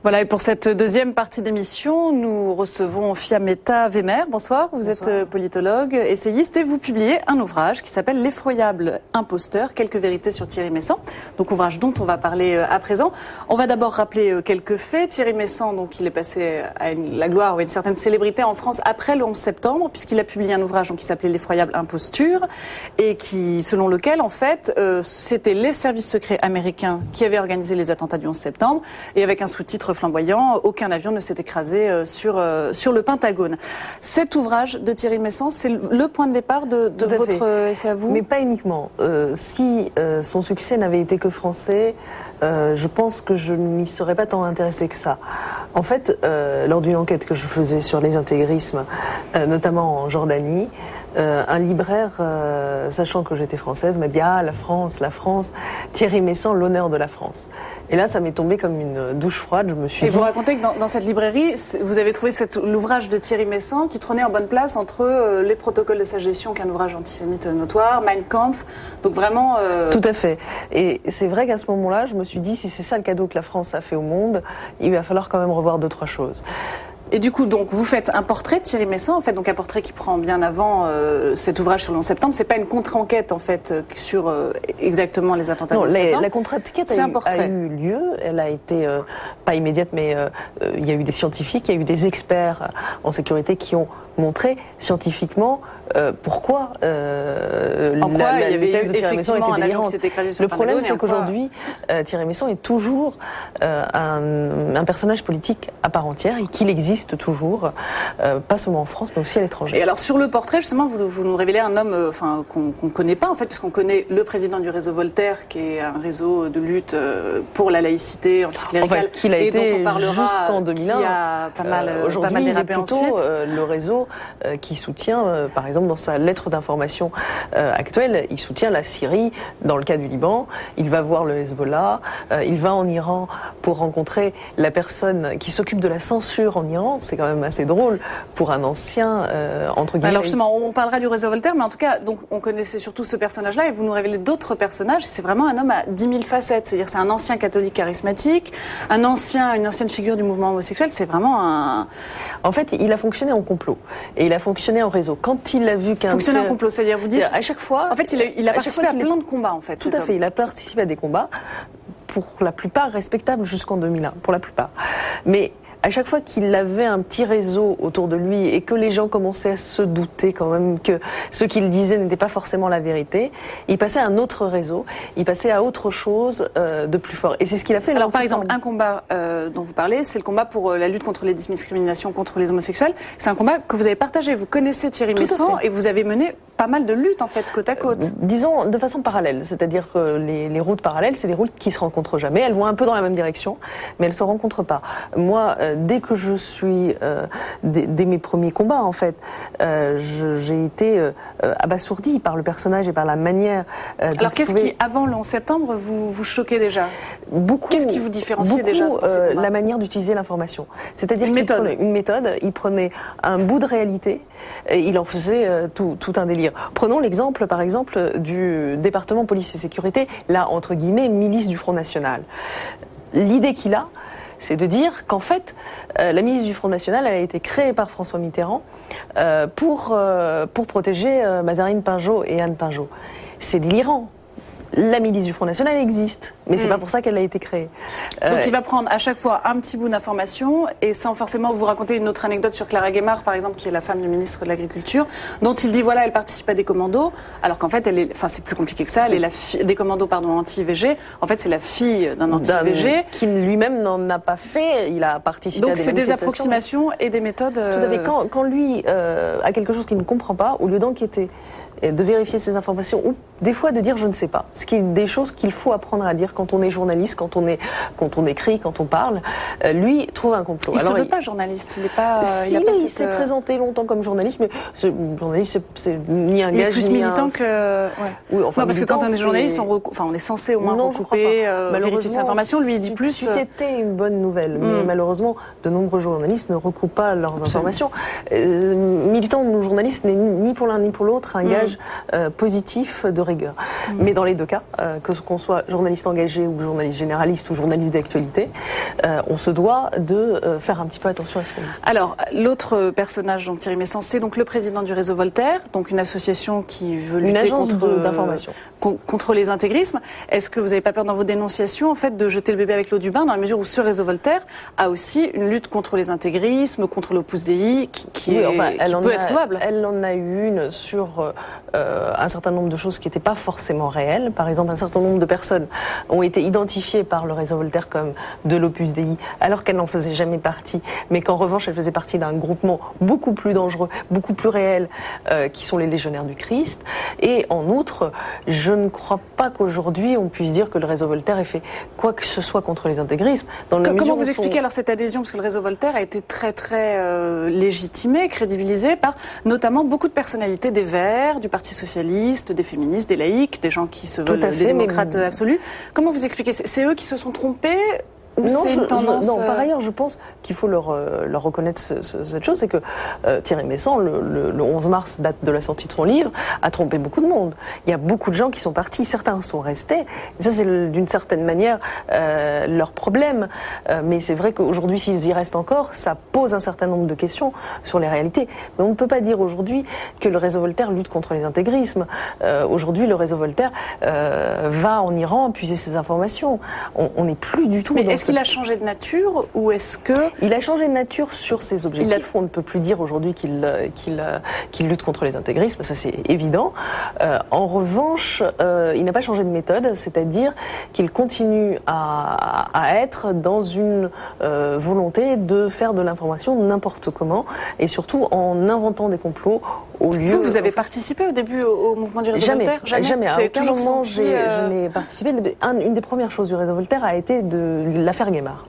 Voilà, et pour cette deuxième partie d'émission, nous recevons Fiametta Wemer. Bonsoir, vous êtes politologue, essayiste et vous publiez un ouvrage qui s'appelle L'effroyable imposteur, quelques vérités sur Thierry Meyssan. Donc ouvrage dont on va parler à présent. On va d'abord rappeler quelques faits. Thierry Meyssan, donc il est passé à la gloire ou à une certaine célébrité en France après le 11 septembre, puisqu'il a publié un ouvrage qui s'appelait L'effroyable imposture et qui, selon lequel, en fait, c'était les services secrets américains qui avaient organisé les attentats du 11 septembre et avec un sous-titre flamboyant, aucun avion ne s'est écrasé sur le Pentagone. Cet ouvrage de Thierry Meyssan, c'est le point de départ de votre essai à vous? Mais pas uniquement. Si son succès n'avait été que français, je pense que je ne m'y serais pas tant intéressée que ça. En fait, lors d'une enquête que je faisais sur les intégrismes, notamment en Jordanie, un libraire, sachant que j'étais française, m'a dit « Ah, la France, Thierry Meyssan, l'honneur de la France ». Et là, ça m'est tombé comme une douche froide. Je me suis dit... vous racontez que dans cette librairie, vous avez trouvé l'ouvrage de Thierry Meyssan qui trônait en bonne place entre les protocoles de sa gestion, qui est un ouvrage antisémite notoire, Mein Kampf, donc vraiment... Tout à fait. Et c'est vrai qu'à ce moment-là, je me suis dit, si c'est ça le cadeau que la France a fait au monde, il va falloir quand même revoir 2-3 choses. Et du coup, donc, vous faites un portrait de Thierry Meyssan, en fait, donc un portrait qui prend bien avant cet ouvrage sur le 11 septembre. C'est pas une contre-enquête, en fait, sur exactement les attentats du 11 septembre. La contre-enquête a eu lieu. Elle a été pas immédiate, mais il y a eu des scientifiques, il y a eu des experts en sécurité qui ont montré scientifiquement pourquoi la thèse de Thierry Meyssan était délirante. Le problème, c'est qu'aujourd'hui, Thierry Meyssan est toujours un personnage politique à part entière et qu'il existe toujours, pas seulement en France, mais aussi à l'étranger. Et alors, sur le portrait, justement, vous nous révélez un homme qu'on ne connaît pas, en fait, puisqu'on connaît le président du réseau Voltaire, qui est un réseau de lutte pour la laïcité anticléricale, qu'il a été dont on parlera jusqu'en 2001. Qui a pas mal aujourd'hui, dérapé ensuite. Le réseau qui soutient, par exemple, dans sa lettre d'information actuelle, il soutient la Syrie dans le cas du Liban. Il va voir le Hezbollah. Il va en Iran pour rencontrer la personne qui s'occupe de la censure en Iran. C'est quand même assez drôle pour un ancien, entre guillemets. Alors justement, on parlera du réseau Voltaire, mais en tout cas, donc, on connaissait surtout ce personnage-là et vous nous révélez d'autres personnages. C'est vraiment un homme à 10 000 facettes. C'est-à-dire c'est un ancien catholique charismatique, une ancienne figure du mouvement homosexuel. C'est vraiment un... En fait, il a fonctionné en complot. Et il a fonctionné en réseau. Quand il a vu qu'un... Fonctionner en complot, c'est-à-dire, vous dites... À chaque fois... En fait, il a participé à plein de combats, en fait. Tout à fait. Il a participé à des combats, pour la plupart respectables jusqu'en 2001. Pour la plupart. Mais... à chaque fois qu'il avait un petit réseau autour de lui et que les gens commençaient à se douter quand même que ce qu'il disait n'était pas forcément la vérité, il passait à un autre réseau, il passait à autre chose de plus fort. Et c'est ce qu'il a fait. Alors par exemple, un combat dont vous parlez, c'est le combat pour la lutte contre les discriminations contre les homosexuels. C'est un combat que vous avez partagé. Vous connaissez Thierry Meyssan et vous avez mené pas mal de luttes en fait, côte à côte. Disons de façon parallèle, c'est-à-dire que les routes parallèles, c'est des routes qui se rencontrent jamais. Elles vont un peu dans la même direction, mais elles se rencontrent pas. Moi, dès que je suis, dès mes premiers combats en fait, j'ai été abasourdi par le personnage et par la manière. Alors qu'est-ce qui, avant le 11 septembre, vous choquait déjà? Beaucoup. Qu'est-ce qui vous différenciait déjà dans ces combats? La manière d'utiliser l'information. C'est-à-dire une méthode. Il prenait un bout de réalité et il en faisait tout un délire. Prenons l'exemple, par exemple, du département police et sécurité, là, entre guillemets, milice du Front National. L'idée qu'il a, c'est de dire qu'en fait, la milice du Front National, elle a été créée par François Mitterrand pour protéger Mazarine Pinjot et Anne Pinjot. C'est délirant. La milice du Front National existe, mais c'est pas pour ça qu'elle a été créée. Donc il va prendre à chaque fois un petit bout d'information et sans forcément vous raconter une autre anecdote sur Clara Guémard, par exemple, qui est la femme du ministre de l'Agriculture, dont il dit voilà, elle participe à des commandos, alors qu'en fait, c'est plus compliqué que ça, elle est la fille des commandos, anti-IVG. En fait, c'est la fille d'un anti-IVG. Qui lui-même n'en a pas fait, il a participé à des manifestations. Donc c'est des approximations et des méthodes... Tout à fait. Quand lui a quelque chose qu'il ne comprend pas, au lieu d'enquêter, de vérifier ces informations ou des fois de dire je ne sais pas. Ce qui est des choses qu'il faut apprendre à dire quand on est journaliste, quand on écrit, quand on parle. Lui trouve un complot. Il ne se veut pas journaliste. Il est pas. Il s'est présenté longtemps comme journaliste, mais journaliste c'est ni un gage. Il est plus militant que. Ouais. Oui, enfin, non, parce que quand on est journaliste, on est censé au moins recouper, vérifier ces informations. Lui, il dit plus. C'était une bonne nouvelle, mais malheureusement, de nombreux journalistes ne recoupent pas leurs informations. Militant ou journaliste n'est ni pour l'un ni pour l'autre un gage message positif de rigueur. Mais dans les deux cas, qu'on soit journaliste engagé ou journaliste généraliste ou journaliste d'actualité, on se doit de faire un petit peu attention à ce qu'on dit. Alors, l'autre personnage dont Thierry Messant, c'est donc le président du réseau Voltaire, donc une association qui veut lutter contre les intégrismes. Est-ce que vous n'avez pas peur dans vos dénonciations, en fait, de jeter le bébé avec l'eau du bain, dans la mesure où ce réseau Voltaire a aussi une lutte contre les intégrismes, contre l'Opus Dei, qui peut être louable? Elle en a eu une sur un certain nombre de choses qui n'étaient pas forcément réelles. Par exemple, un certain nombre de personnes ont été identifiées par le réseau Voltaire comme de l'Opus Dei, alors qu'elles n'en faisaient jamais partie, mais qu'en revanche, elles faisaient partie d'un groupement beaucoup plus dangereux, beaucoup plus réel, qui sont les Légionnaires du Christ. Et en outre, je ne crois pas qu'aujourd'hui, on puisse dire que le réseau Voltaire ait fait quoi que ce soit contre les intégrismes. Comment vous expliquez alors cette adhésion? Parce que le réseau Voltaire a été très légitimé, crédibilisé par notamment beaucoup de personnalités des Verts, du Parti Socialiste, des féministes, des laïcs, des gens qui se veulent des démocrates absolus. Comment vous expliquez? C'est eux qui se sont trompés? Non, par ailleurs, je pense qu'il faut leur reconnaître cette chose, c'est que Thierry Messant, le 11 mars, date de la sortie de son livre, a trompé beaucoup de monde. Il y a beaucoup de gens qui sont partis, certains sont restés. Et ça, c'est d'une certaine manière leur problème. Mais c'est vrai qu'aujourd'hui, s'ils y restent encore, ça pose un certain nombre de questions sur les réalités. Mais on ne peut pas dire aujourd'hui que le réseau Voltaire lutte contre les intégrismes. Aujourd'hui, le réseau Voltaire va en Iran puiser ses informations. On n'est plus du tout dans Est-ce qu'il a changé de nature ou est-ce que... Il a changé de nature sur ses objectifs. On ne peut plus dire aujourd'hui qu'il lutte contre les intégrismes, ça c'est évident. En revanche, il n'a pas changé de méthode, c'est-à-dire qu'il continue à être dans une volonté de faire de l'information n'importe comment et surtout en inventant des complots au lieu... Vous avez participé au début au mouvement du réseau Voltaire? Jamais. À aucun moment je n'ai participé. Une des premières choses du réseau Voltaire a été de l'affaire Guémard.